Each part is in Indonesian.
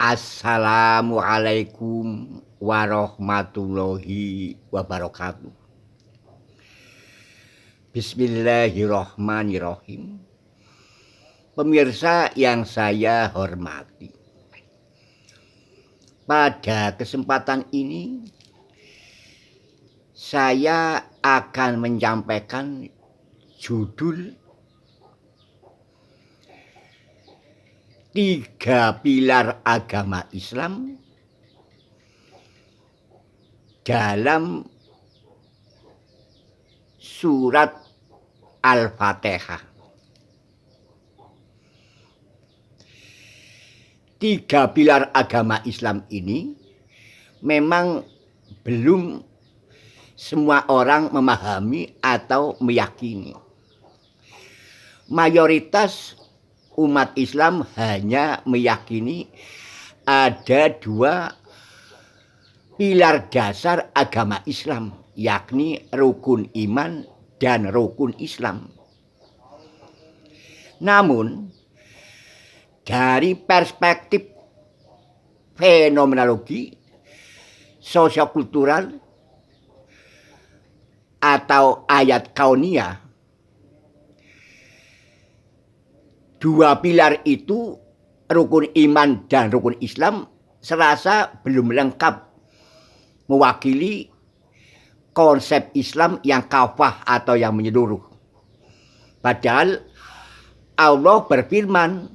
Assalamualaikum warahmatullahi wabarakatuh. Bismillahirrahmanirrahim. Pemirsa yang saya hormati, pada kesempatan ini saya akan menyampaikan judul Tiga Pilar Agama Islam dalam surat Al-Fatihah. Tiga pilar agama Islam ini memang belum semua orang memahami atau meyakini. Mayoritas umat Islam hanya meyakini ada dua pilar dasar agama Islam, yakni rukun iman dan rukun Islam. Namun, dari perspektif fenomenologi, sosiokultural, atau ayat kauniyah, dua pilar itu, rukun iman dan rukun Islam, serasa belum lengkap mewakili konsep Islam yang kafah atau yang menyeluruh. Padahal Allah berfirman,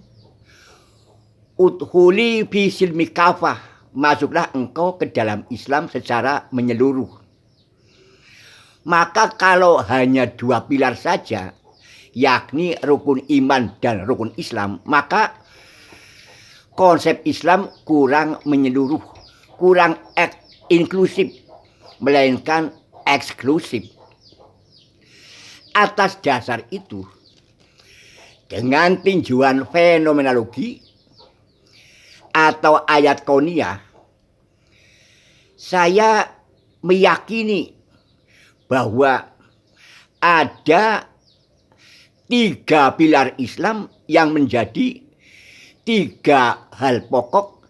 udhuli fi silmi kafah, masuklah engkau ke dalam Islam secara menyeluruh. Maka kalau hanya dua pilar saja, yakni rukun iman dan rukun Islam, maka konsep Islam kurang menyeluruh, kurang inklusif, melainkan eksklusif. Atas dasar itu, dengan tinjauan fenomenologi atau ayat kauniyah, saya meyakini bahwa ada tiga pilar Islam yang menjadi tiga hal pokok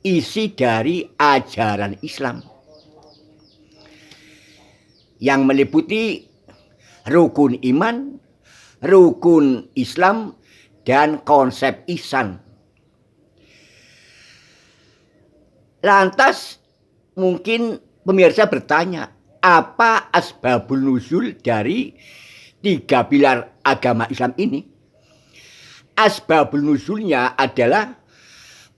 isi dari ajaran Islam, yang meliputi rukun iman, rukun Islam, dan konsep ihsan. Lantas mungkin pemirsa bertanya, apa asbabun nuzul dari tiga pilar agama Islam ini? Asbabun nuzulnya adalah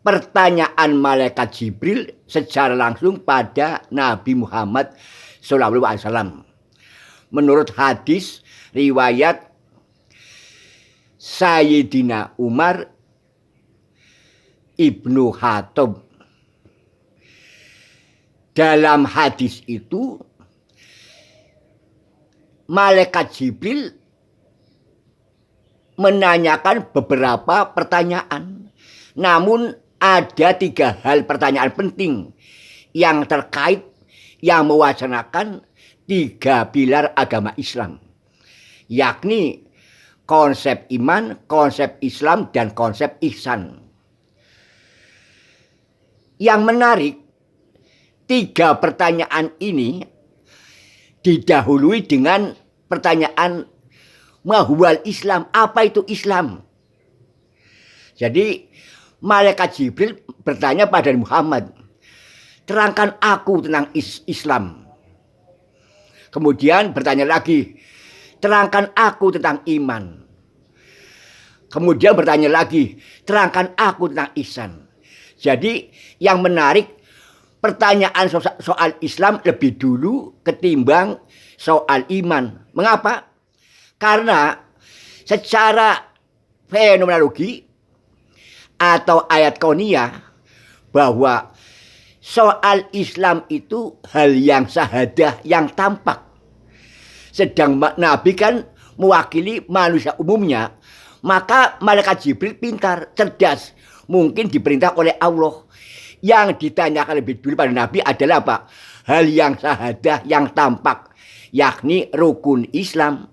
pertanyaan malaikat Jibril secara langsung pada Nabi Muhammad SAW. Menurut hadis riwayat Sayyidina Umar Ibnu Khattab. Dalam hadis itu, malaikat Jibril menanyakan beberapa pertanyaan. Namun ada tiga hal pertanyaan penting yang terkait, yang mewacanakan tiga pilar agama Islam, yakni konsep iman, konsep Islam, dan konsep ihsan. Yang menarik, tiga pertanyaan ini didahului dengan pertanyaan mahuwal Islam, apa itu Islam? Jadi malaikat Jibril bertanya pada Muhammad, terangkan aku tentang Islam. Kemudian bertanya lagi, terangkan aku tentang iman. Kemudian bertanya lagi, terangkan aku tentang ihsan. Jadi yang menarik, pertanyaan soal Islam lebih dulu ketimbang soal iman. Mengapa? Karena secara fenomenologi atau ayat kauniyah, bahwa soal Islam itu hal yang syahadah, yang tampak. Sedang Nabi kan mewakili manusia umumnya. Maka malaikat Jibril pintar, cerdas, mungkin diperintah oleh Allah. Yang ditanyakan lebih dulu pada Nabi adalah apa? Hal yang syahadah, yang tampak, yakni rukun Islam,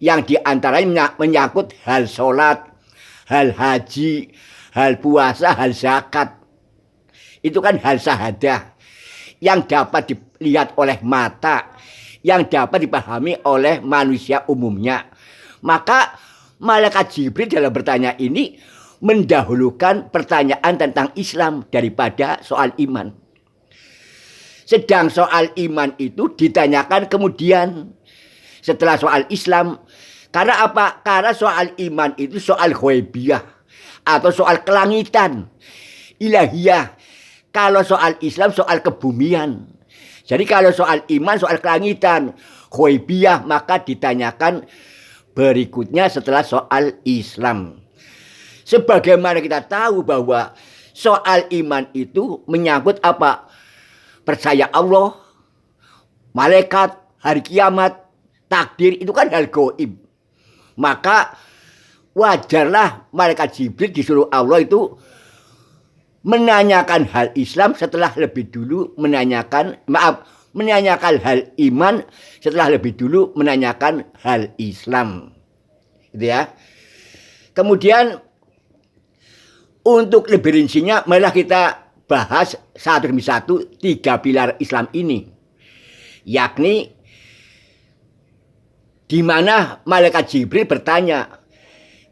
yang diantaranya menyangkut hal sholat, hal haji, hal puasa, hal zakat. Itu kan hal syahadah yang dapat dilihat oleh mata, yang dapat dipahami oleh manusia umumnya. Maka malaikat Jibril dalam bertanya ini mendahulukan pertanyaan tentang Islam daripada soal iman. Sedang soal iman itu ditanyakan kemudian setelah soal Islam. Karena apa? Karena soal iman itu soal ghaibiyah atau soal kelangitan, ilahiyah. Kalau soal Islam soal kebumian. Jadi kalau soal iman soal kelangitan, ghaibiyah, maka ditanyakan berikutnya setelah soal Islam. Sebagaimana kita tahu bahwa soal iman itu menyangkut apa? Percaya Allah, malaikat, hari kiamat, takdir, itu kan hal gaib. Maka wajarlah malaikat Jibril disuruh Allah itu menanyakan hal Islam setelah lebih dulu menanyakan hal iman setelah lebih dulu menanyakan hal Islam. Gitu ya. Kemudian untuk lebih rincinya malah kita bahas satu demi satu 3 pilar Islam ini. Yakni di mana malaikat Jibril bertanya,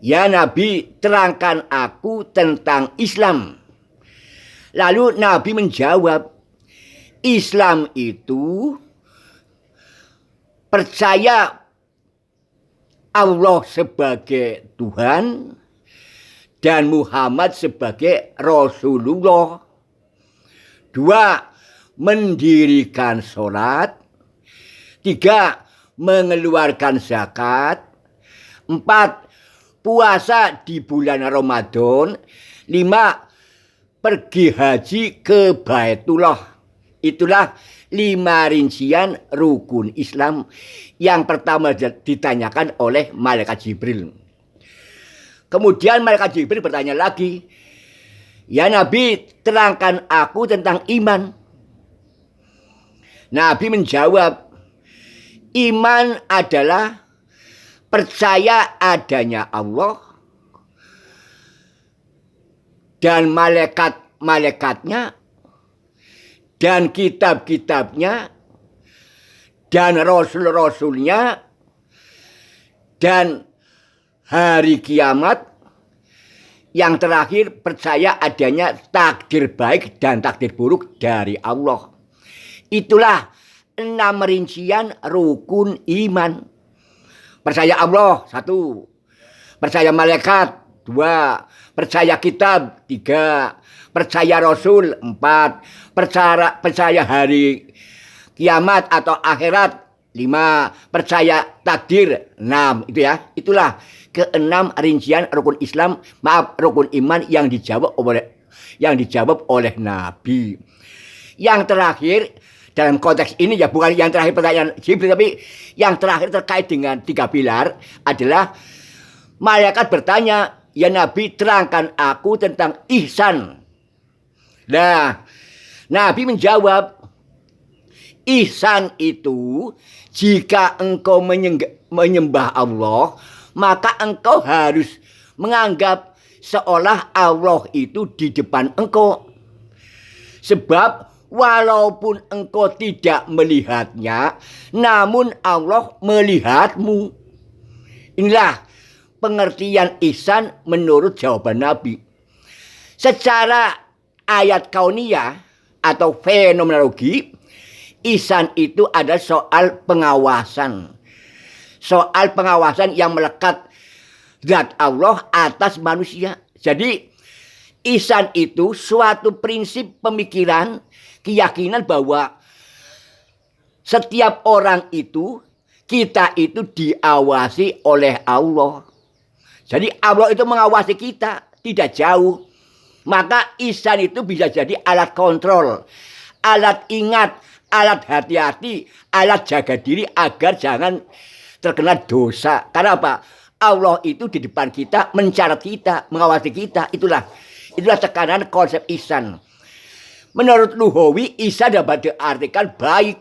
"Ya Nabi, terangkan aku tentang Islam." Lalu Nabi menjawab, Islam itu percaya Allah sebagai Tuhan dan Muhammad sebagai Rasulullah. 2, mendirikan sholat. 3, mengeluarkan zakat. 4, puasa di bulan Ramadan. 5, pergi haji ke Baitullah. Itulah 5 rincian rukun Islam yang pertama ditanyakan oleh malaikat Jibril. Kemudian malaikat Jibril bertanya lagi, "Ya Nabi, terangkan aku tentang iman." Nabi menjawab, iman adalah percaya adanya Allah dan malaikat-malaikatnya dan kitab-kitabnya dan rasul-rasulnya dan hari kiamat. Yang terakhir percaya adanya takdir baik dan takdir buruk dari Allah. Itulah 6 rincian rukun iman. Percaya Allah 1, percaya malaikat 2, percaya kitab 3, percaya Rasul 4, percaya hari kiamat atau akhirat 5, percaya takdir 6. Itu ya. Itulah ke-6 rincian rukun Islam, rukun iman yang dijawab oleh Nabi. Yang terakhir dalam konteks ini ya bukan yang terakhir pertanyaan Jibril, tapi yang terakhir terkait dengan 3 pilar adalah malaikat bertanya, "Ya Nabi, terangkan aku tentang ihsan." Nah, Nabi menjawab, ihsan itu jika engkau menyembah Allah, maka engkau harus menganggap seolah Allah itu di depan engkau. Sebab walaupun engkau tidak melihatnya, namun Allah melihatmu. Inilah pengertian ihsan menurut jawaban Nabi. Secara ayat kauniyah atau fenomenologi, ihsan itu adalah soal pengawasan. Soal pengawasan yang melekat zat Allah atas manusia. Jadi ihsan itu suatu prinsip pemikiran, keyakinan bahwa setiap orang itu, kita itu diawasi oleh Allah. Jadi Allah itu mengawasi kita, tidak jauh. Maka ihsan itu bisa jadi alat kontrol, alat ingat, alat hati-hati, alat jaga diri agar jangan terkena dosa. Karena apa? Allah itu di depan kita, mencatat kita, mengawasi kita. Itulah tekanan konsep ihsan. Menurut Luhowi, ihsan dapat diartikan baik.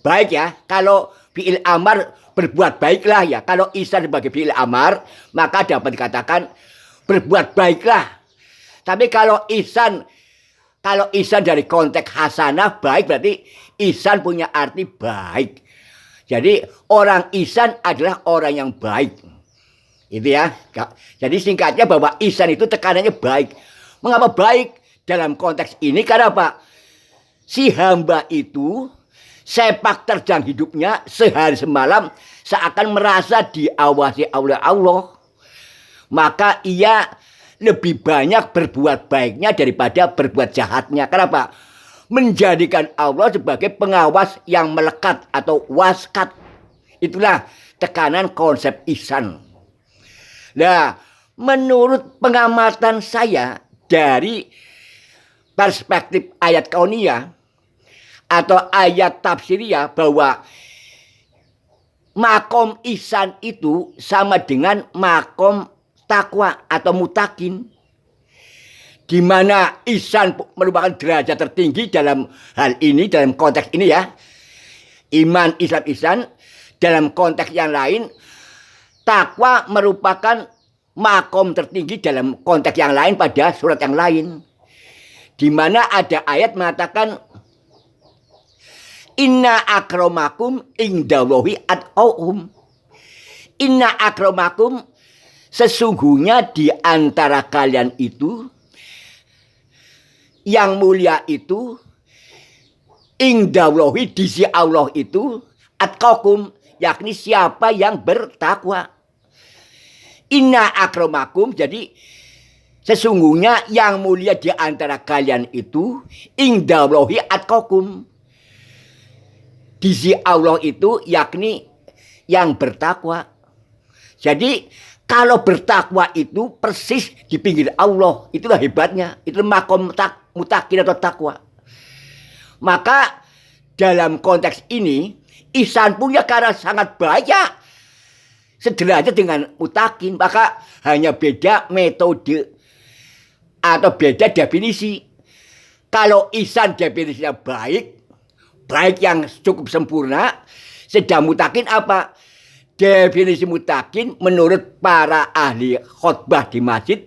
Baik ya, kalau fi'il amar berbuat baiklah ya. Kalau ihsan sebagai fi'il amar, maka dapat dikatakan berbuat baiklah. Tapi kalau ihsan dari konteks hasanah baik, berarti ihsan punya arti baik. Jadi orang ihsan adalah orang yang baik. Itu ya. Jadi singkatnya bahwa ihsan itu tekanannya baik. Mengapa baik dalam konteks ini? Karena apa? Si hamba itu sepak terjang hidupnya sehari semalam seakan merasa diawasi oleh Allah. Maka ia lebih banyak berbuat baiknya daripada berbuat jahatnya. Kenapa? Menjadikan Allah sebagai pengawas yang melekat atau waskat. Itulah tekanan konsep ihsan. Nah, menurut pengamatan saya dari perspektif ayat kauniyah atau ayat tafsiriyah, bahwa makom ihsan itu sama dengan makom takwa atau mutakin, di mana ihsan merupakan derajat tertinggi dalam hal ini, dalam konteks ini ya, iman, Islam, ihsan. Dalam konteks yang lain, takwa merupakan makom tertinggi dalam konteks yang lain pada surat yang lain, di mana ada ayat mengatakan inna akramakum indallahi atqakum. Inna akramakum, sesungguhnya di antara kalian itu yang mulia itu, indallahi, di sisi Allah itu, atqakum, yakni siapa yang bertakwa. Inna akramakum, jadi sesungguhnya yang mulia di antara kalian itu, indallahi atqakum, di sisi Allah itu, yakni yang bertakwa. Jadi kalau bertakwa itu persis di pinggir Allah, itulah hebatnya. Itu makom mutakin atau takwa. Maka dalam konteks ini, ihsan punya karena sangat banyak sederajat dengan mutakin. Maka hanya beda metode atau beda definisi. Kalau ihsan definisinya baik, baik yang cukup sempurna. Sedang mutakin apa? Definisi mutakin menurut para ahli khotbah di masjid,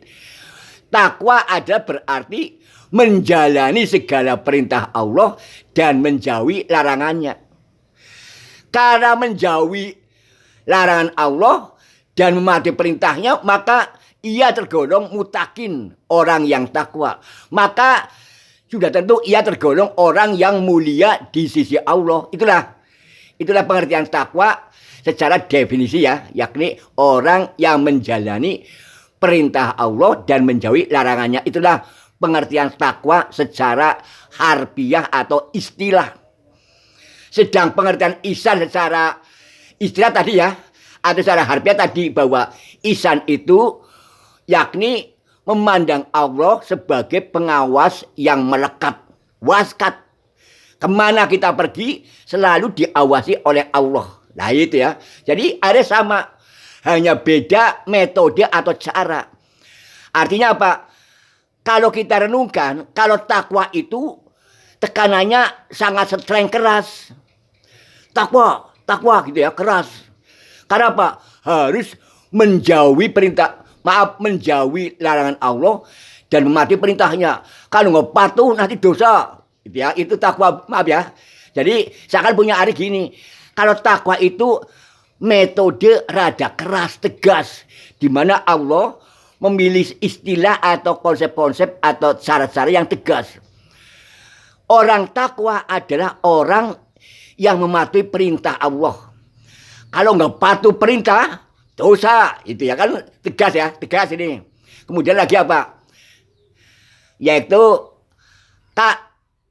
takwa adalah berarti menjalani segala perintah Allah dan menjauhi larangannya. Karena menjauhi larangan Allah dan mematuhi perintahnya, maka ia tergolong mutakin, orang yang takwa. Maka sudah tentu ia tergolong orang yang mulia di sisi Allah. Itulah pengertian takwa secara definisi ya, yakni orang yang menjalani perintah Allah dan menjauhi larangannya. Itulah pengertian takwa secara harfiah atau istilah. Sedang pengertian ihsan secara istilah tadi ya, atau secara harfiah tadi, bahwa ihsan itu yakni memandang Allah sebagai pengawas yang melekat, waskat. Kemana kita pergi selalu diawasi oleh Allah. Nah itu ya. Jadi ada sama, hanya beda metode atau cara. Artinya apa? Kalau kita renungkan, kalau takwa itu tekanannya sangat streng, keras. Takwa gitu ya, keras. Karena apa? Harus menjauhi menjauhi larangan Allah dan mematuhi perintahnya. Kalau nggak patuh nanti dosa. Gitu ya. Itu takwa, maaf ya. Jadi saya akan punya hari gini. Kalau takwa itu metode rada keras, tegas, di mana Allah memilih istilah atau konsep-konsep atau cara-cara yang tegas. Orang takwa adalah orang yang mematuhi perintah Allah. Kalau nggak patuh perintah, dosa. Itu ya kan, tegas ini. Kemudian lagi apa? Yaitu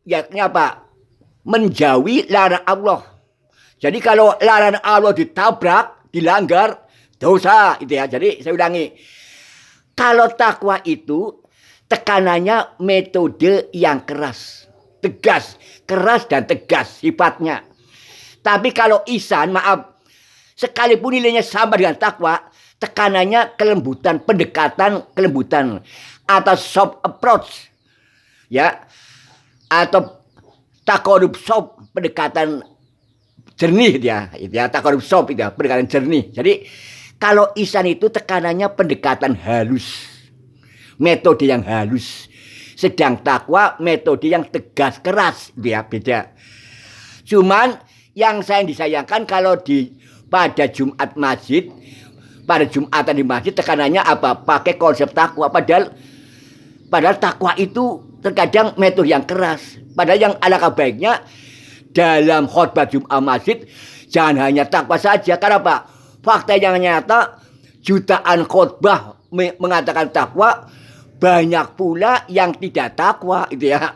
yakni apa? Menjauhi larangan Allah. Jadi kalau larangan Allah ditabrak, dilanggar, dosa itu ya. Jadi saya ulangi. Kalau takwa itu tekanannya metode yang keras, tegas, keras dan tegas sifatnya. Tapi kalau ihsan, maaf, sekalipun nilainya sama dengan takwa, tekanannya kelembutan, pendekatan kelembutan atau soft approach, ya, atau takorub soft, pendekatan jernih dia, itu ya, takorub soft itu ya, pendekatan jernih. Jadi kalau ihsan itu tekanannya pendekatan halus, metode yang halus. Sedang takwa metode yang tegas keras, dia beda. Cuman yang saya disayangkan kalau pada Jumat masjid, pada Jumatan di masjid tekanannya apa? Pakai konsep takwa. Padahal takwa itu terkadang metode yang keras. Padahal yang alangkah baiknya dalam khotbah Jumat masjid jangan hanya takwa saja. Karena apa? Fakta yang nyata jutaan khotbah mengatakan takwa, banyak pula yang tidak takwa, itu ya.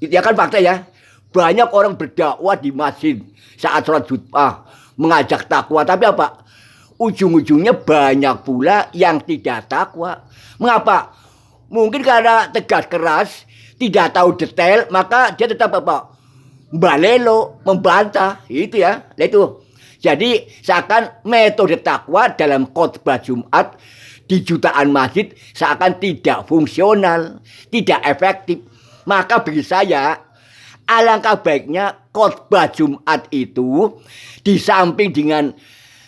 Itu ya kan fakta ya. Banyak orang berdakwah di masjid saat sholat Jumat mengajak takwa, tapi apa? Ujung-ujungnya banyak pula yang tidak takwa. Mengapa? Mungkin karena tegas keras, tidak tahu detail, maka dia tetap apa? Balelo, membantah, itu ya. Nah itu. Jadi seakan metode takwa dalam khotbah Jumat di jutaan masjid seakan tidak fungsional, tidak efektif. Maka bagi saya alangkah baiknya khotbah Jumat itu di samping dengan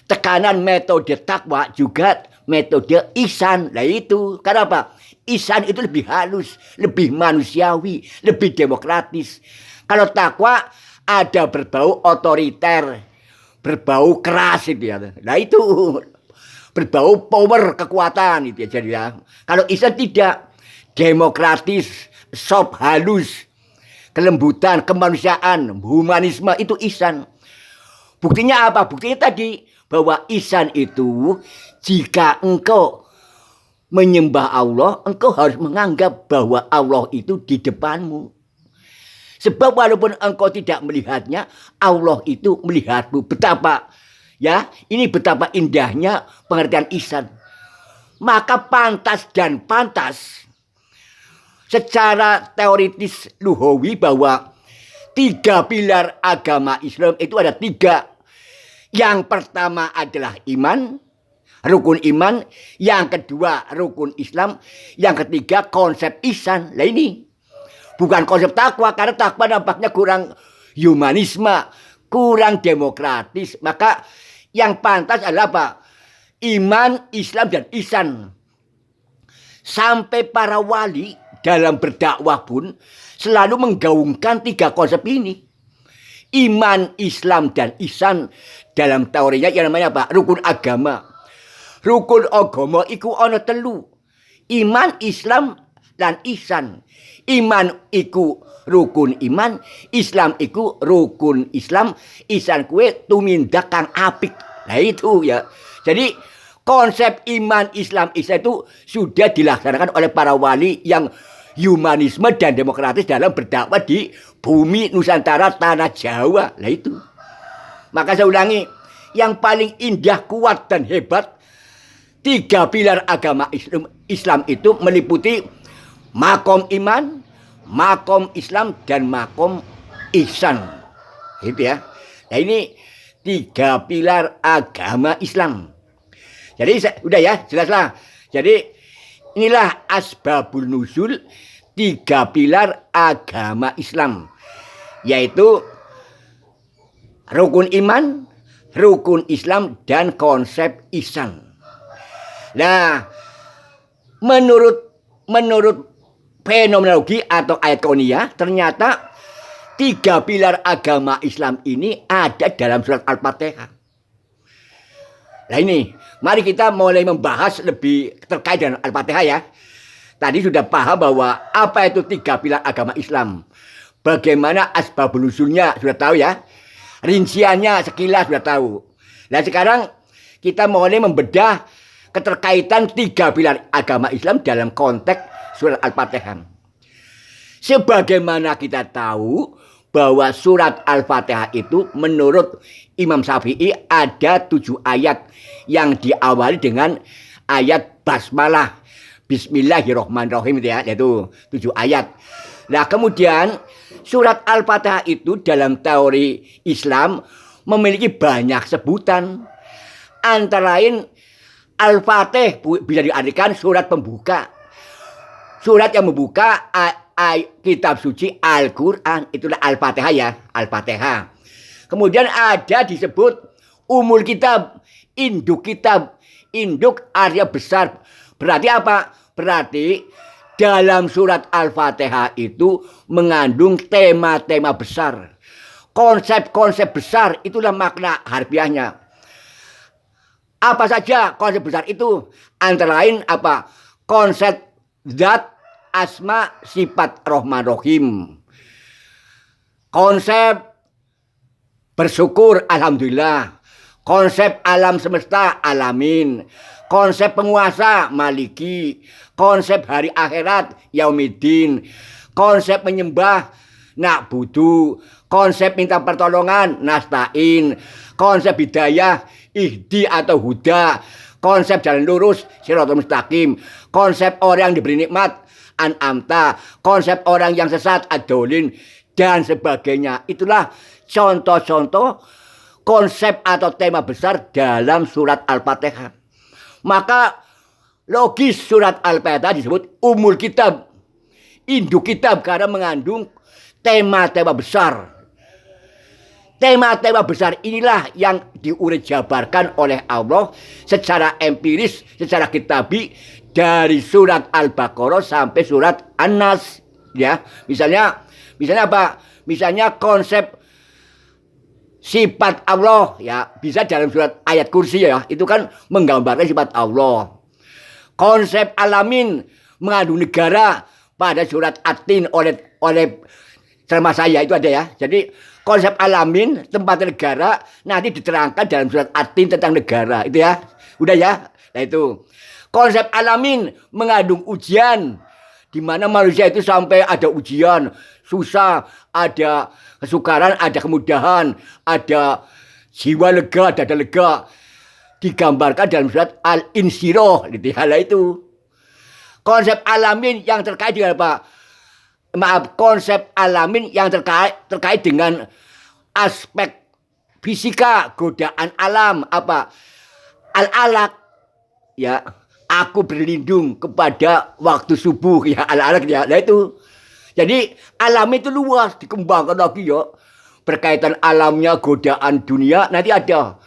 tekanan metode takwa juga metode ihsan. Nah itu karena apa? Ihsan itu lebih halus, lebih manusiawi, lebih demokratis. Kalau takwa ada berbau otoriter, berbau keras itu ya. Nah itu berbau power, kekuatan itu ya. Jadi ya. Kalau ihsan tidak, demokratis, soft, halus, kelembutan, kemanusiaan, humanisme itu ihsan. Buktinya apa? Buktinya tadi bahwa ihsan itu jika engkau menyembah Allah, engkau harus menganggap bahwa Allah itu di depanmu. Sebab walaupun engkau tidak melihatnya, Allah itu melihatmu. Betapa ya, ini betapa indahnya pengertian ihsan. Maka pantas dan pantas secara teoritis luhawi bahwa 3 pilar agama Islam itu ada 3. Yang pertama adalah iman, rukun iman. Yang kedua rukun Islam. Yang ketiga konsep ihsan. Nah ini bukan konsep takwa, karena takwa nampaknya kurang humanisme, kurang demokratis. Maka yang pantas adalah apa? Iman, Islam, dan ihsan. Sampai para wali dalam berdakwah pun selalu menggaungkan 3 konsep ini. Iman, Islam, dan ihsan. Dalam teorinya yang namanya apa? Rukun agama. Rukun agama iku ana 3. Iman, Islam, dan ihsan. Iman iku rukun iman, Islam iku rukun Islam, ihsan kue tumindak kang apik. Nah itu ya. Jadi konsep iman, Islam, ihsan itu sudah dilaksanakan oleh para wali yang humanisme dan demokratis dalam berdakwah di bumi Nusantara, tanah Jawa. Nah itu. Maka saya ulangi, yang paling indah, kuat, dan hebat 3 pilar agama Islam itu meliputi makom iman, makom Islam, dan makom ihsan. Gitu ya. Nah ini 3 pilar agama Islam. Jadi udah ya, jelaslah. Jadi inilah asbabul nuzul 3 pilar agama Islam. Yaitu rukun iman, rukun Islam, dan konsep ihsan. Nah, menurut fenomenologi atau ayat kauniyah, ternyata 3 pilar agama Islam ini ada dalam surat Al-Fatihah. Nah ini, mari kita mulai membahas lebih terkait dengan Al-Fatihah ya. Tadi sudah paham bahwa apa itu 3 pilar agama Islam. Bagaimana asbabul nuzulnya sudah tahu ya. Rinciannya sekilas sudah tahu. Nah sekarang kita mulai membedah keterkaitan 3 pilar agama Islam dalam konteks surat Al-Fatihah. Sebagaimana kita tahu bahwa surat Al-Fatihah itu menurut Imam Syafi'i ada 7 ayat yang diawali dengan ayat basmalah. Bismillahirrahmanirrahim yaitu 7 ayat. Nah kemudian surat Al-Fatihah itu dalam teori Islam memiliki banyak sebutan. Antara lain Al-Fatih bisa diartikan surat pembuka. Surat yang membuka kitab suci Al-Quran. Itulah Al-Fatihah ya. Al-Fatihah. Kemudian ada disebut umul kitab, induk kitab. Induk artinya besar. Berarti apa? Berarti dalam surat Al-Fatihah itu mengandung tema-tema besar. Konsep-konsep besar itulah makna harfiahnya. Apa saja konsep besar itu? Antara lain apa? Konsep zat, asma, sifat, Rahman, Rahim. Konsep bersyukur, alhamdulillah. Konsep alam semesta, alamin. Konsep penguasa, maliki. Konsep hari akhirat, yaumiddin. Konsep menyembah, na'budu. Konsep minta pertolongan, nasta'in. Konsep hidayah, ihdi atau huda. Konsep jalan lurus, siratal mustaqim. Konsep orang yang diberi nikmat, an'amta. Konsep orang yang sesat, adolin. Dan sebagainya. Itulah contoh-contoh konsep atau tema besar dalam surat Al-Fatihah. Maka logis surat Al-Fatihah disebut umul kitab, induk kitab, karena mengandung tema-tema besar. Tema-tema besar inilah yang diurut jabarkan oleh Allah secara empiris, secara kitabi dari surat Al-Baqarah sampai surat An-Nas. Ya, misalnya apa? Misalnya konsep sifat Allah, ya bisa dalam surat ayat kursi, ya itu kan menggambarkan sifat Allah. Konsep alamin mengandung negara pada surat At-Tin oleh sama saya itu ada ya. Jadi konsep alamin tempat negara nanti diterangkan dalam surat At-Tin tentang negara itu ya. Udah ya. Nah itu konsep alamin mengandung ujian, di mana manusia itu sampai ada ujian, susah, ada kesukaran, ada kemudahan, ada jiwa lega, dada lega. Digambarkan dalam surat Al-Insyirah. Itu. Konsep alamin yang terkait dengan apa? Maaf, konsep alamin yang terkait dengan aspek fisika, godaan alam, apa? Al-alaq, ya. Aku berlindung kepada waktu subuh, ya al-alaq ya. Nah itu. Jadi alam itu luas, dikembangkan lagi ya. Berkaitan alamnya, godaan dunia, nanti ada.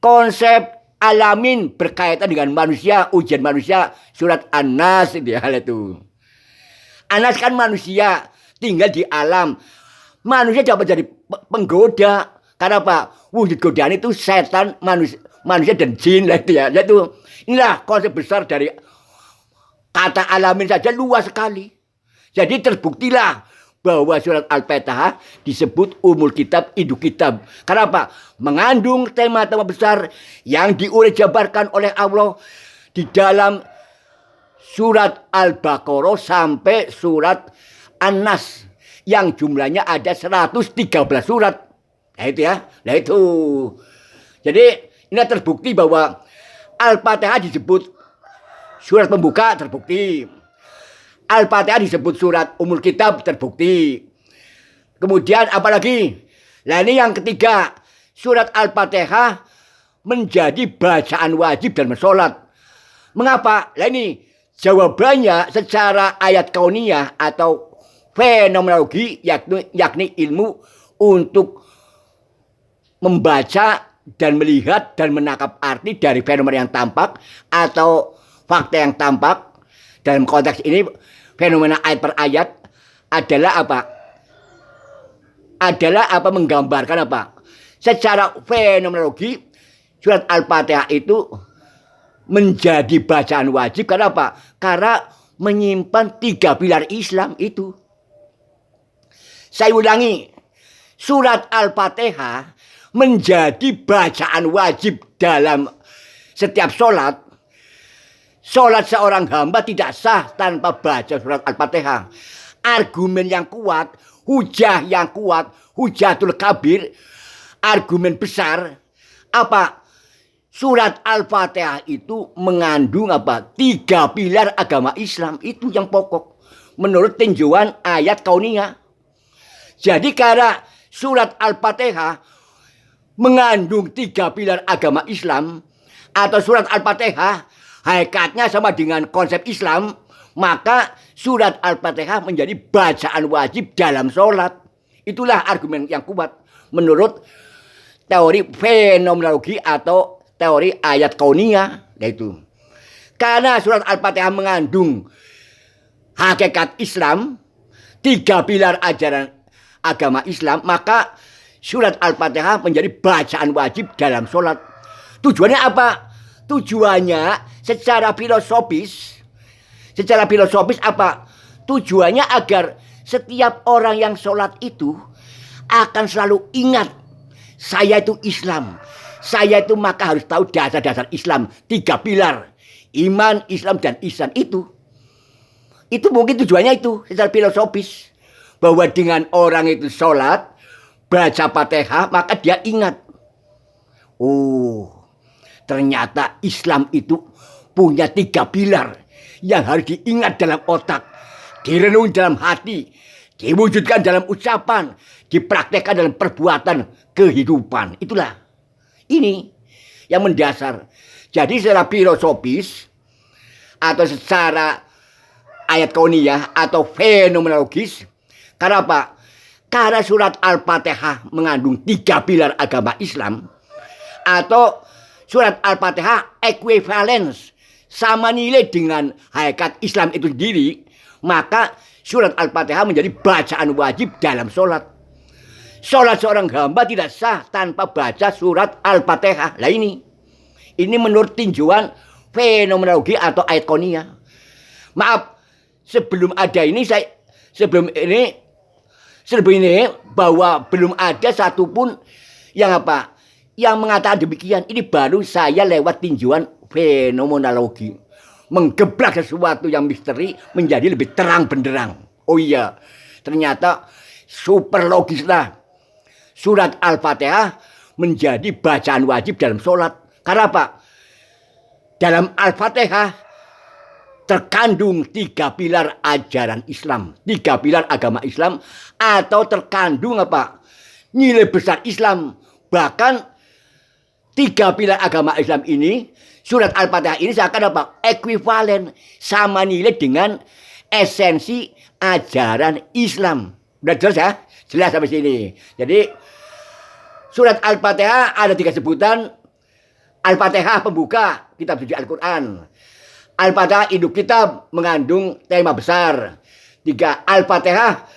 Konsep alamin berkaitan dengan manusia, ujian manusia, surat An-Nas itu ya. Itu. Anas kan manusia, tinggal di alam. Manusia dapat jadi penggoda. Karena apa? Wujud godaan itu setan, manusia dan jin lah itu ya. Itu. Inilah konsep besar dari kata alamin saja luas sekali. Jadi terbuktilah bahwa surat Al-Fatihah disebut umul kitab, induk kitab. Karena apa? Mengandung tema-tema besar yang diurut jabarkan oleh Allah di dalam surat Al-Baqarah sampai surat An-Nas yang jumlahnya ada 113 surat. Nah itu ya. Nah itu. Jadi ini terbukti bahwa Al-Fatihah disebut surat pembuka, terbukti. Al-Fatihah disebut surat umul kitab, terbukti. Kemudian apalagi? Nah ini yang ketiga, surat Al-Fatihah menjadi bacaan wajib dalam sholat. Mengapa? Nah ini jawabannya secara ayat kauniyah atau fenomenologi, yakni ilmu untuk membaca dan melihat dan menangkap arti dari fenomena yang tampak atau fakta yang tampak. Dalam konteks ini fenomena ayat per ayat adalah apa? Adalah apa? Menggambarkan apa? Secara fenomenologi surat Al-Fatihah itu menjadi bacaan wajib karena apa? Karena menyimpan 3 pilar Islam itu. Saya ulangi, surat Al-Fatihah menjadi bacaan wajib dalam setiap sholat. Sholat seorang hamba tidak sah tanpa baca surat Al-Fatihah. Argumen yang kuat, hujah yang kuat, hujatul kabir, argumen besar, apa? Surat Al-Fatihah itu mengandung apa? 3 pilar agama Islam, itu yang pokok. Menurut tinjauan ayat kauniyah. Jadi karena surat Al-Fatihah mengandung 3 pilar agama Islam, atau surat Al-Fatihah hakikatnya sama dengan konsep Islam, maka surat Al-Fatihah menjadi bacaan wajib dalam sholat. Itulah argumen yang kuat menurut teori fenomenologi atau teori ayat kauniyah. Yaitu Karena surat Al-Fatihah mengandung hakikat Islam, 3 pilar ajaran agama Islam, maka surat Al-Fatihah menjadi bacaan wajib dalam sholat. Tujuannya apa? Tujuannya secara filosofis apa? Tujuannya agar setiap orang yang sholat itu akan selalu ingat, saya itu Islam. Saya itu maka harus tahu dasar-dasar Islam. 3 pilar. Iman, Islam, dan ihsan itu. Itu mungkin tujuannya itu secara filosofis. Bahwa dengan orang itu sholat, baca Fatihah, maka dia ingat. Oh, ternyata Islam itu punya 3 pilar yang harus diingat dalam otak, direnung dalam hati, diwujudkan dalam ucapan, dipraktekkan dalam perbuatan kehidupan. Itulah ini yang mendasar. Jadi secara filosofis atau secara ayat kauniyah atau fenomenologis, karena apa? Karena surat Al-Fatihah mengandung 3 pilar agama Islam, atau surat Al-Fatihah equivalence, sama nilai dengan hakikat Islam itu sendiri, maka surat Al-Fatihah menjadi bacaan wajib dalam sholat. Sholat seorang hamba tidak sah tanpa baca surat Al-Fatihah. Lah ini menurut tinjauan fenomenologi atau ayat kauniyah. Maaf, sebelum ini bahwa belum ada satupun yang apa? Yang mengatakan demikian. Ini baru saya lewat tinjauan fenomenologi, menggebrak sesuatu yang misteri menjadi lebih terang benderang. Oh iya, ternyata super logis lah. Surat Al-Fatihah menjadi bacaan wajib dalam sholat. Karena apa? Dalam Al-Fatihah terkandung 3 pilar ajaran Islam, 3 pilar agama Islam, atau terkandung apa? Nilai besar Islam. Bahkan 3 pilar agama Islam ini, surat Al-Fatihah ini seakan apa? Ekuivalen, sama nilai dengan esensi ajaran Islam. Udah jelas ya? Jelas sampai sini. Jadi surat Al-Fatihah ada 3 sebutan. Al-Fatihah pembuka kitab suci Al-Quran. Al-Fatihah induk kitab mengandung tema besar. 3. Al-Fatihah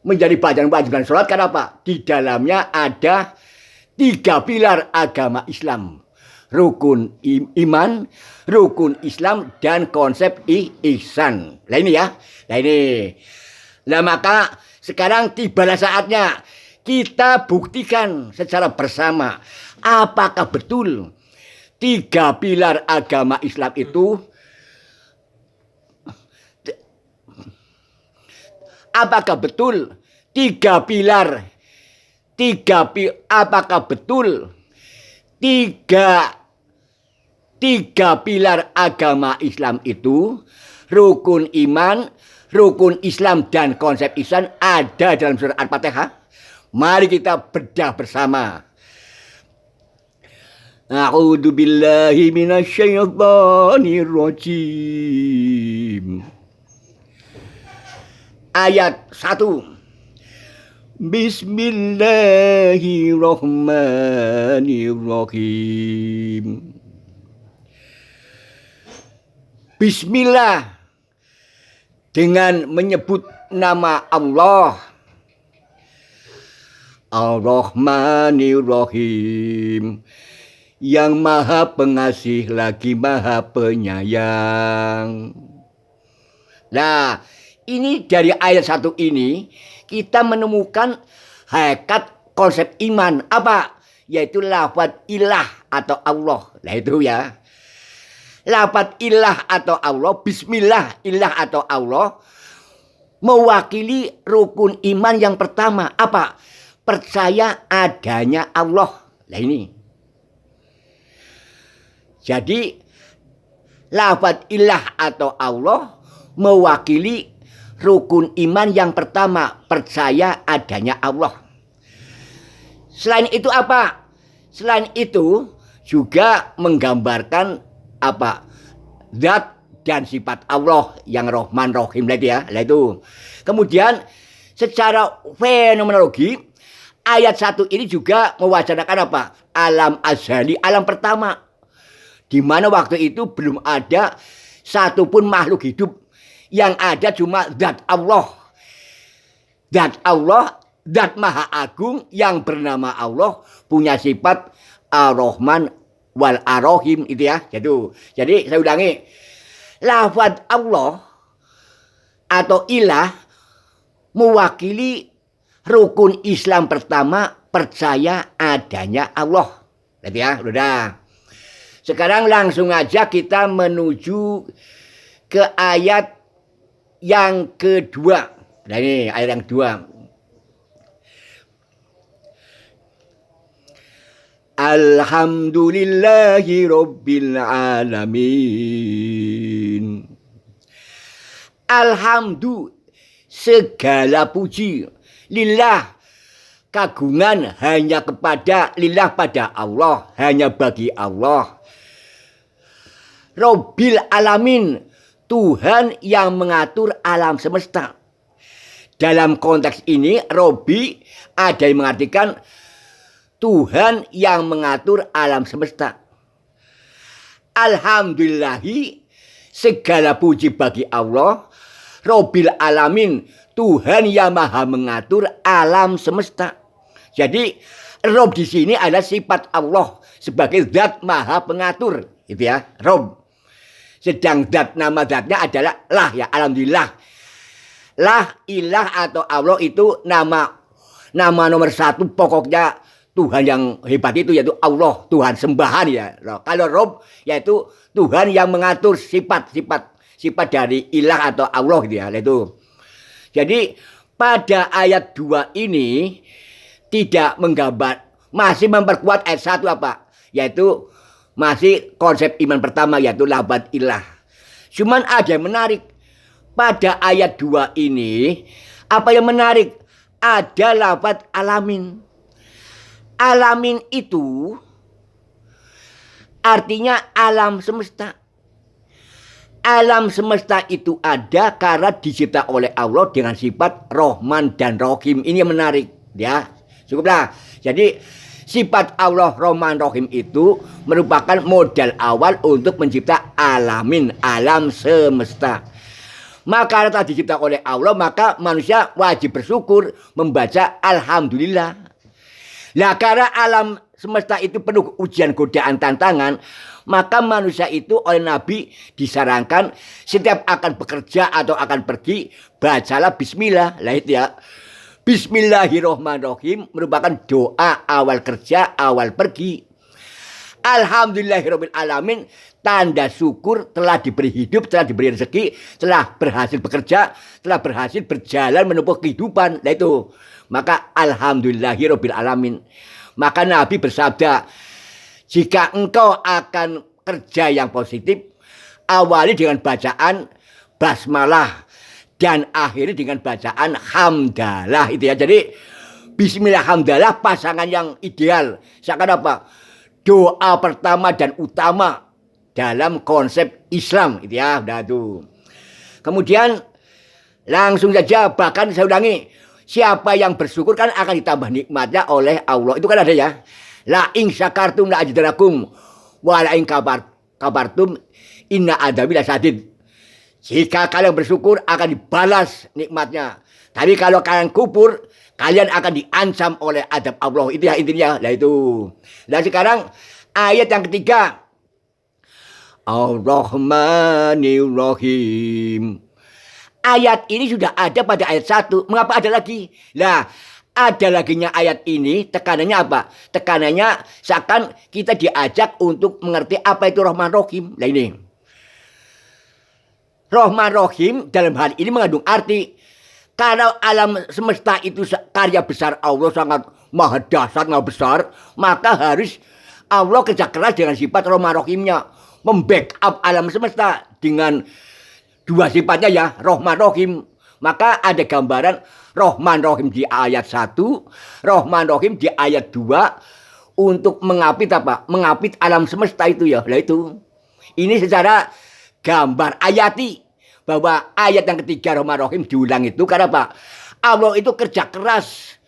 menjadi bacaan wajib dalam sholat. Karena apa? Di dalamnya ada 3 pilar agama Islam. Rukun iman, rukun Islam, dan konsep ihsan. Nah ini ya. Nah ini. Nah maka sekarang tibalah saatnya kita buktikan secara bersama. Apakah betul 3 pilar agama Islam itu, apakah betul 3 pilar, apakah betul 3 pilar agama Islam itu, rukun iman, rukun Islam, dan konsep ihsan ada dalam surat Al-Fatihah? Mari kita bedah bersama. A'udzu billahi minasyaitonir rajim. Ayat 1. Bismillahirrahmanirrahim. Bismillah dengan menyebut nama Allah. Ar-Rahmanir-Rahim, yang maha pengasih lagi maha penyayang. Nah, ini dari ayat 1 ini kita menemukan hakikat konsep iman. Apa? Yaitu lafaz ilah atau Allah. Nah itu ya. Lafaz ilah atau Allah, bismillah, ilah atau Allah, mewakili rukun iman yang pertama. Apa? Percaya adanya Allah. Nah ini. Jadi lafaz ilah atau Allah mewakili rukun iman yang pertama, percaya adanya Allah. Selain itu apa? Selain itu juga menggambarkan apa? Zat dan sifat Allah yang Rahman Rahim tadi ya. Nah itu. Kemudian secara fenomenologi ayat 1 ini juga mewacanakan apa? Alam azali, alam pertama. Di mana waktu itu belum ada satupun makhluk hidup. Yang ada cuma zat Allah. Zat Allah, zat maha agung yang bernama Allah, punya sifat Ar-Rahman wal Ar-Rahim itu ya. Jadi saya ulangi. Lafaz Allah atau ilah mewakili rukun Islam pertama, percaya adanya Allah. Gitu ya, udah. Sekarang langsung aja kita menuju ke ayat yang kedua. Nah ini ayat yang kedua. Alhamdulillahi Rabbil Alamin. Alhamdulillah, segala puji, lillah, kagungan hanya kepada lillah, pada Allah, hanya bagi Allah. Rabbil Alamin, Tuhan yang mengatur alam semesta. Dalam konteks ini, Robbi ada yang mengartikan Tuhan yang mengatur alam semesta. Alhamdulillahi, segala puji bagi Allah. Rabbil Alamin, Tuhan yang maha mengatur alam semesta. Jadi Rob di sini adalah sifat Allah sebagai zat maha pengatur, gitu ya, Rob. Sedang zat, nama zatnya adalah lah ya, alhamdulillah. Lah, ilah atau Allah itu nama nomor satu pokoknya Tuhan yang hebat itu, yaitu Allah, Tuhan sembahan ya. Kalau Rob yaitu Tuhan yang mengatur sifat dari ilah atau Allah gitu ya. Itu. Jadi pada ayat 2 ini tidak menggambar, masih memperkuat ayat 1 apa? Yaitu masih konsep iman pertama, yaitu lafaz ilah. Cuman ada yang menarik. Pada ayat 2 ini, apa yang menarik? Ada lafaz alamin. Alamin itu artinya alam semesta. Alam semesta itu ada karena dicipta oleh Allah dengan sifat Rahman dan Rahim. Ini yang menarik, ya. Cukuplah. Jadi sifat Allah Rahman Rahim itu merupakan modal awal untuk mencipta alamin, alam semesta. Maka karena dicipta oleh Allah, maka manusia wajib bersyukur, membaca Alhamdulillah. Nah, karena alam semesta itu penuh ujian, godaan, tantangan, maka manusia itu oleh Nabi disarankan setiap akan bekerja atau akan pergi, bacalah bismillah. Lah itu ya. Bismillahirrahmanirrahim merupakan doa awal kerja, awal pergi. Alhamdulillahirabbil alamin, tanda syukur telah diberi hidup, telah diberi rezeki, telah berhasil bekerja, telah berhasil berjalan menempuh kehidupan. Nah itu. Maka alhamdulillahirabbil alamin. Maka Nabi bersabda, jika engkau akan kerja yang positif, awali dengan bacaan basmalah dan akhiri dengan bacaan hamdalah. Itu ya. Jadi bismillah hamdalah pasangan yang ideal. Seakan apa? Doa pertama dan utama dalam konsep Islam, itu ya, udah tuh. Kemudian langsung saja, bahkan saya ulangi, siapa yang bersyukur kan akan ditambah nikmatnya oleh Allah. Itu kan ada ya. La ing syakartum la azidannakum wa la ing kabartum inna adzabi lasyadid. Jika kalian bersyukur akan dibalas nikmatnya. Tapi kalau kalian kufur, kalian akan diancam oleh adab Allah. Itu ya intinya. Nah itu. Dan sekarang ayat yang ketiga. Ar-Rahmanir-Rahim. Ayat ini sudah ada pada ayat 1. Mengapa ada lagi? Nah, ada laginya ayat ini, tekanannya apa? Tekanannya seakan kita diajak untuk mengerti apa itu Rahman Rahim. Nah ini. Rahman Rahim dalam hal ini mengandung arti. Kalau alam semesta itu karya besar Allah, sangat maha dahsyat, maha besar, maka harus Allah kerja keras dengan sifat Rahman Rahimnya, membackup alam semesta dengan dua sifatnya ya, Rahman Rahim. Maka ada gambaran Rahman Rahim di ayat 1, Rahman Rahim di ayat 2 untuk mengapit apa? Mengapit alam semesta itu ya. Nah itu. Ini secara gambar ayati bahwa ayat yang ketiga Rahman Rahim diulang itu karena apa? Allah itu kerja keras,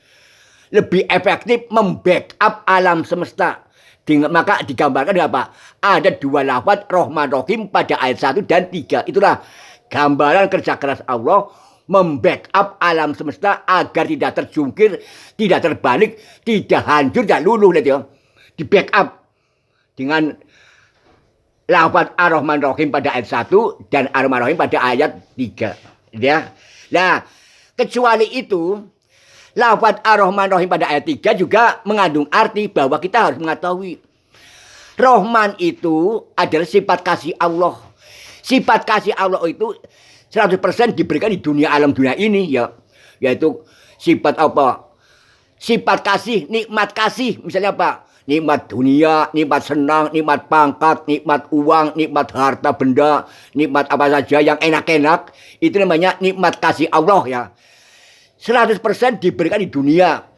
lebih efektif membackup alam semesta Maka digambarkan apa? Ada dua lafaz Rahman Rahim pada ayat 1 dan 3. Itulah gambaran kerja keras Allah membackup alam semesta agar tidak terjungkir, tidak terbalik, tidak hancur, tidak luluh. Lihat ya. Di backup dengan lafaz Ar-Rahman Rahim pada ayat 1 dan Ar-Rahman Rahim pada ayat 3. Ya. Nah, kecuali itu lafaz Ar-Rahman Rahim pada ayat 3 juga mengandung arti bahwa kita harus mengetahui Rahman itu adalah sifat kasih Allah. Sifat kasih Allah itu 100% diberikan di dunia alam dunia ini ya. Yaitu sifat apa? Sifat kasih, nikmat kasih. Misalnya apa? Nikmat dunia, nikmat senang, nikmat pangkat, nikmat uang, nikmat harta benda, nikmat apa saja yang enak-enak. Itu namanya nikmat kasih Allah ya. 100% diberikan di dunia.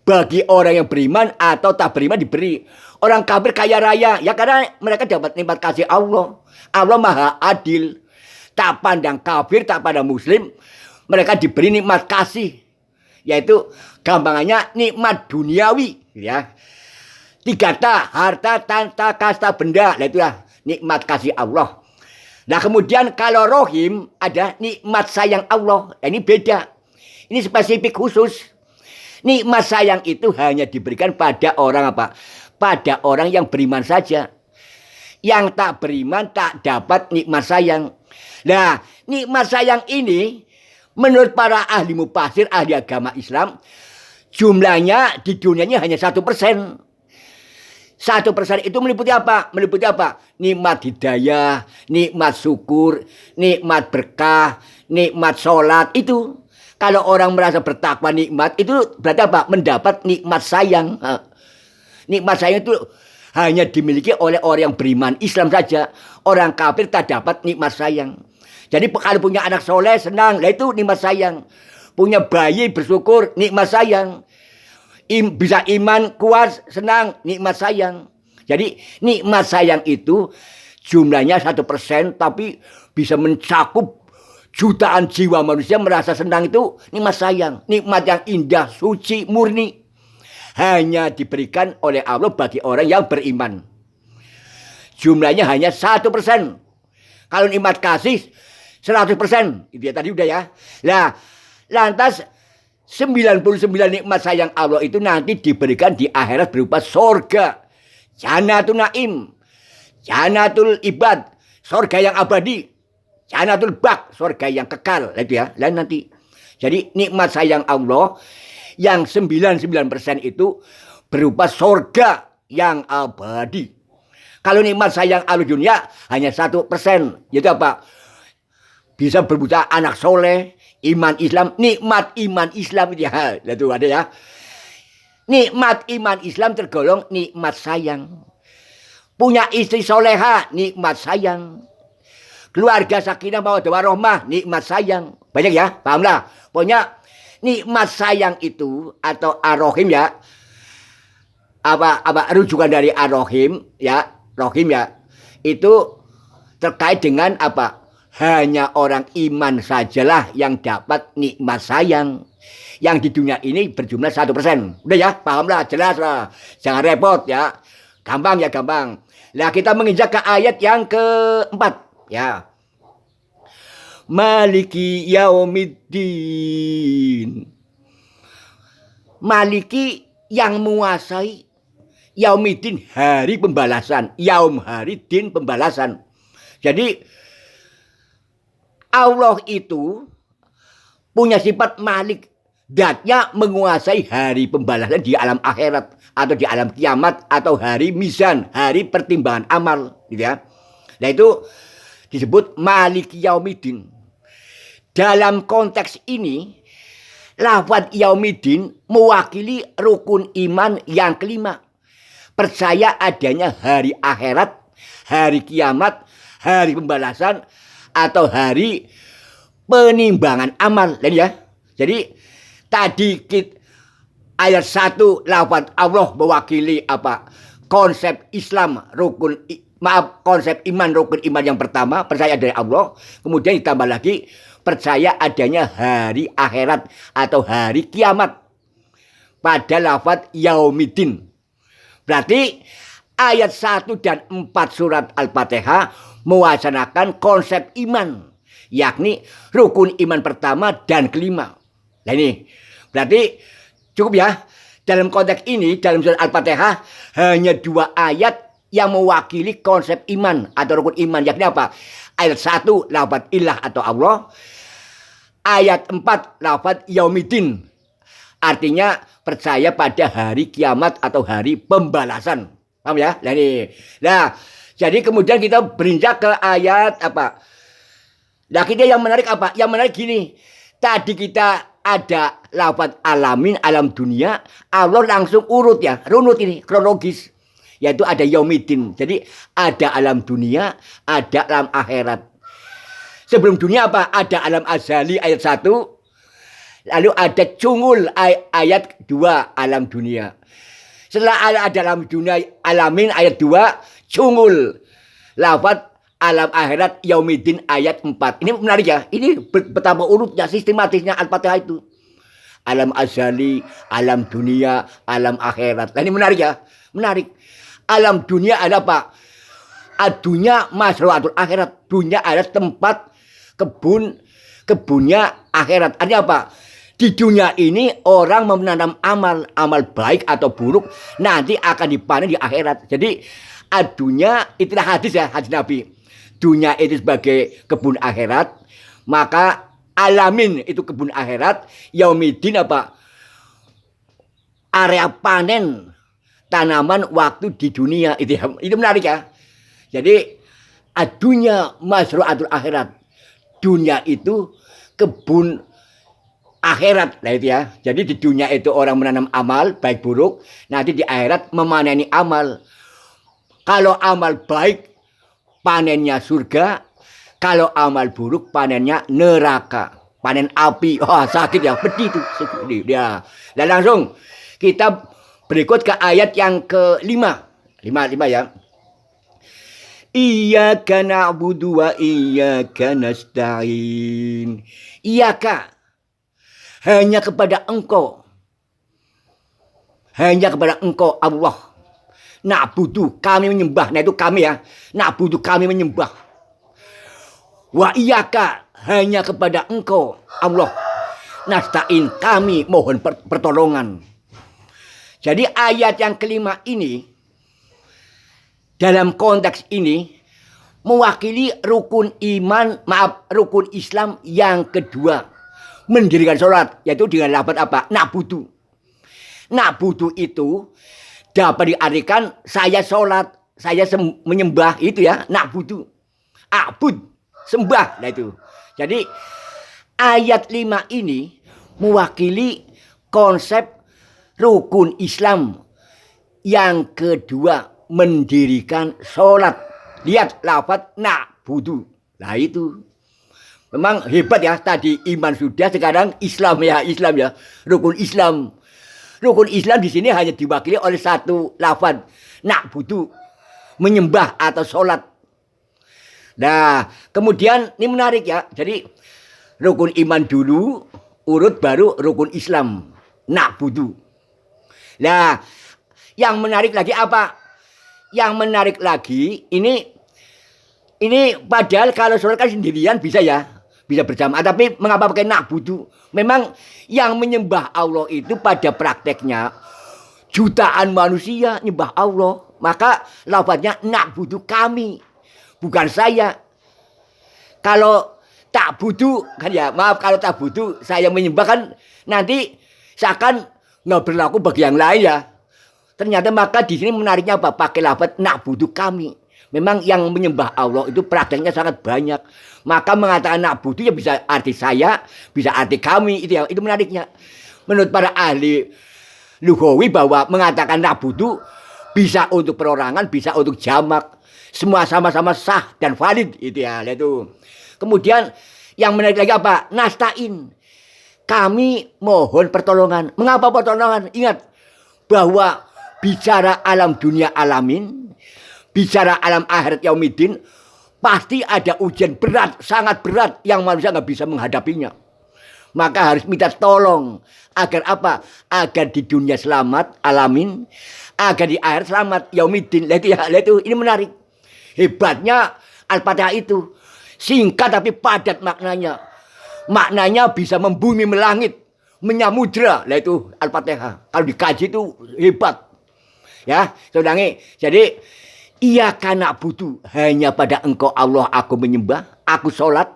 Bagi orang yang beriman atau tak beriman diberi. Orang kafir kaya raya. Ya karena mereka dapat nikmat kasih Allah. Allah maha adil. Tak pandang kafir, tak pandang muslim. Mereka diberi nikmat kasih. Yaitu gampangannya nikmat duniawi. Ya. 3 harta, tanta, kasta, benda. Nah itulah nikmat kasih Allah. Nah kemudian kalau rohim ada nikmat sayang Allah. Nah, ini beda. Ini spesifik khusus. Nikmat sayang itu hanya diberikan pada orang apa? Pada orang yang beriman saja. Yang tak beriman tak dapat nikmat sayang. Nah, nikmat sayang ini menurut para ahli mufasir, ahli agama Islam, jumlahnya di dunianya hanya 1%. 1% itu meliputi apa? Meliputi apa? Nikmat hidayah, nikmat syukur, nikmat berkah, nikmat sholat. Itu kalau orang merasa bertakwa nikmat, itu berarti apa? Mendapat nikmat sayang. Nikmat sayang itu hanya dimiliki oleh orang yang beriman Islam saja. Orang kafir tak dapat nikmat sayang. Jadi kalau punya anak soleh senang, lah itu nikmat sayang. Punya bayi bersyukur, nikmat sayang. Bisa iman kuat, senang, nikmat sayang. Jadi nikmat sayang itu jumlahnya 1%, tapi bisa mencakup jutaan jiwa manusia merasa senang. Itu nikmat sayang. Nikmat yang indah, suci, murni. Hanya diberikan oleh Allah bagi orang yang beriman. Jumlahnya hanya 1%. Kalau nikmat kasih 100%. Itu ya tadi udah ya. Nah, lantas 99 nikmat sayang Allah itu nanti diberikan di akhirat berupa sorga. Jannatul Naim. Jannatul Ibad. Sorga yang abadi. Jannatul Baq. Sorga yang kekal. Itu ya. Lain nanti. Jadi nikmat sayang Allah yang 99% itu berupa sorga yang abadi. Kalau nikmat sayang Allah dunia hanya 1%. Yaitu apa? Bisa berbuta anak soleh, iman Islam, nikmat iman Islam ya. Itu ada ya. Nikmat iman Islam tergolong nikmat sayang. Punya istri soleha, nikmat sayang. Keluarga sakinah mawaddah warahmah, nikmat sayang. Banyak ya, pahamlah. Pokoknya nikmat sayang itu atau ar-Rahim ya. Apa rujukan dari ar-Rahim ya, Rahim ya. Itu terkait dengan apa? Hanya orang iman sajalah yang dapat nikmat sayang. Yang di dunia ini berjumlah 1%. Udah ya, pahamlah, jelas lah. Jangan repot ya. Gampang ya, gampang. Nah, kita menginjak ke ayat yang keempat ya. Maliki yaumiddin. Maliki yang menguasai yaumiddin, hari pembalasan. Yaum, hari, din, pembalasan. Jadi Allah itu punya sifat malik. Zatnya menguasai hari pembalasan di alam akhirat atau di alam kiamat atau hari mizan, hari pertimbangan amal, gitu ya. Nah itu disebut Maliki Yaumiddin. Dalam konteks ini, lafaz Yaumiddin mewakili rukun iman yang kelima. Percaya adanya hari akhirat, hari kiamat, hari pembalasan atau hari penimbangan amal, ya. Jadi tadi ayat 1 lafaz Allah mewakili apa? Konsep Islam konsep iman rukun iman yang pertama, percaya dari Allah, kemudian ditambah lagi percaya adanya hari akhirat atau hari kiamat pada lafaz Yaumiddin. Berarti ayat 1 dan 4 surat Al-Fatihah mewacanakan konsep iman, yakni rukun iman pertama dan kelima. Nah ini berarti cukup ya. Dalam konteks ini, dalam surat Al-Fatihah hanya 2 ayat yang mewakili konsep iman atau rukun iman, yakni apa? Ayat 1 lafaz ilah atau Allah, ayat 4 lafaz yaumidin, artinya percaya pada hari kiamat atau hari pembalasan. Paham ya? Nah ini. Nah, jadi kemudian kita berinjak ke ayat apa? Nah, kita yang menarik apa? Yang menarik gini. Tadi kita ada lafaz alamin, alam dunia, Allah langsung urut ya, runut ini, kronologis. Yaitu ada yaumidin. Jadi ada alam dunia, ada alam akhirat. Sebelum dunia apa? Ada alam azali ayat 1. Lalu ada cungul ayat 2 alam dunia. Setelah ada alam dunia alamin ayat 2, cungul lafaz alam akhirat yaumidin ayat 4. Ini menarik ya. Ini betapa urutnya, sistematisnya Al-Fatihah itu. Alam azali, alam dunia, alam akhirat. Nah, ini menarik ya. Menarik. Alam dunia ada apa? Adunya masroatul akhirat. Dunia ada tempat kebunnya akhirat. Artinya apa? Di dunia ini orang menanam amal baik atau buruk, nanti akan dipanen di akhirat. Jadi adunya itulah hadis ya, hadis Nabi. Dunia itu sebagai kebun akhirat, maka alamin itu kebun akhirat, yaumidin apa? Area panen tanaman waktu di dunia itu menarik ya. Jadi adunya masroatul akhirat. Dunia itu kebun akhirat. Nah itu ya. Jadi di dunia itu orang menanam amal baik buruk, nanti di akhirat memaneni amal. Kalau amal baik panennya surga, kalau amal buruk panennya neraka, panen api. Oh, sakit ya, pedih itu. Ya. Dan langsung kita berikut ke ayat yang kelima. 5 ya. Iyyaka na'budu wa iyyaka nasta'in. Iyyaka, hanya kepada Engkau. Hanya kepada Engkau Allah. Na'budu, kami menyembah. Nah itu kami ya. Na'budu, kami menyembah. Wa iyyaka, hanya kepada Engkau Allah. Nasta'in, kami mohon pertolongan. Jadi ayat yang kelima ini, dalam konteks ini mewakili rukun Islam yang kedua, mendirikan sholat, yaitu dengan lafaz apa? Na'budu. Na'budu itu dapat diartikan saya sholat, saya menyembah, itu ya, na'budu. A'bud, sembah. Nah itu. Jadi ayat 5 ini mewakili konsep rukun Islam yang kedua, mendirikan sholat. Lihat lafaz na'budu. Nah itu memang hebat ya. Tadi iman sudah, sekarang Islam ya, Islam ya. Rukun Islam. Rukun Islam di sini hanya diwakili oleh satu lafaz na'budu, menyembah atau sholat. Nah, kemudian ini menarik ya. Jadi rukun iman dulu, urut baru rukun Islam, na'budu. Nah, yang menarik lagi apa? Yang menarik lagi ini padahal kalau sholat kan sendirian bisa ya, bisa berjamaah. Tapi mengapa pakai na'budu? Memang yang menyembah Allah itu pada prakteknya jutaan manusia nyembah Allah. Maka lafaznya na'budu, kami, bukan saya. Kalau tak butuh kan ya, maaf, kalau tak butuh saya menyembah kan nanti seakan nggak berlaku bagi yang lain ya. Ternyata maka di sini menariknya apa? Pakai lafaz na'budu, kami. Memang yang menyembah Allah itu prakteknya sangat banyak. Maka mengatakan na'budu ya bisa arti saya, bisa arti kami, itu ya. Itu menariknya. Menurut para ahli lughawi bahwa mengatakan na'budu bisa untuk perorangan, bisa untuk jamak. Semua sama-sama sah dan valid, itu ya. Itu. Kemudian yang menarik lagi apa? Nasta'in. Kami mohon pertolongan. Mengapa pertolongan? Ingat bahwa bicara alam dunia alamin, bicara alam akhirat yaumidin, pasti ada ujian berat, sangat berat yang manusia nggak bisa menghadapinya. Maka harus minta tolong agar apa? Agar di dunia selamat alamin, agar di akhir selamat yaumidin. Lah itu ini menarik. Hebatnya Al-Fatihah itu singkat tapi padat maknanya. Maknanya bisa membumi, melangit, menyamudra. Lah itu Al-Fatihah. Kalau dikaji itu hebat. Ya, saudangi. Jadi ia karena butuh hanya pada Engkau Allah aku menyembah, aku sholat.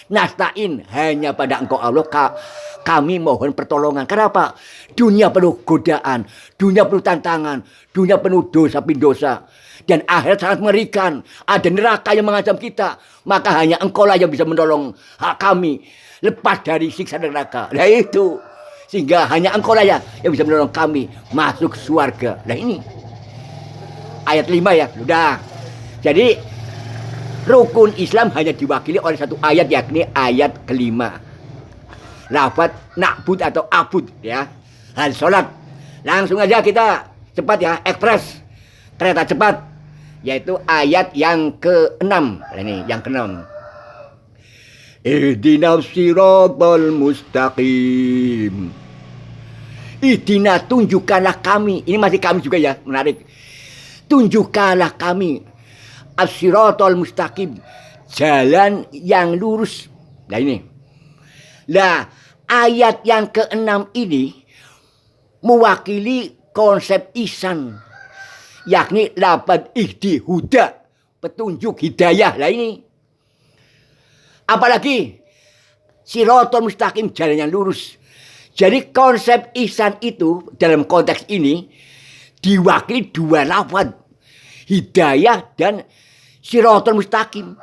Nasta'in hanya pada Engkau Allah kami mohon pertolongan. Kenapa? Dunia penuh godaan, dunia penuh tantangan, dunia penuh dosa pindosa. Dan akhirat sangat mengerikan. Ada neraka yang mengancam kita. Maka hanya Engkau lah yang bisa menolong hak kami lepas dari siksa neraka. Nah itu. Sehingga hanya Engkau lah ya yang bisa menolong kami masuk surga. Nah ini. Ayat 5 ya. Sudah. Jadi rukun Islam hanya diwakili oleh satu ayat, yakni ayat kelima. Lafaz na'bud atau abud ya. Hal sholat. Langsung aja kita cepat ya, ekspres. Kereta cepat. Yaitu ayat yang ke-6. Ini yang ke-6. Ihdinas siratal mustaqim. Ihdina, tunjukkanlah kami. Ini masih kami juga ya, menarik. Tunjukkanlah kami as-siratal mustaqim, jalan yang lurus. Nah ini. Nah, ayat yang ke-6 ini mewakili konsep ihsan, yakni lafaz ihdi huda, petunjuk hidayah. Lah ini. Apalagi siratal mustaqim, jalan yang lurus. Jadi konsep ihsan itu dalam konteks ini diwakili dua lafaz, hidayah dan siratal mustaqim.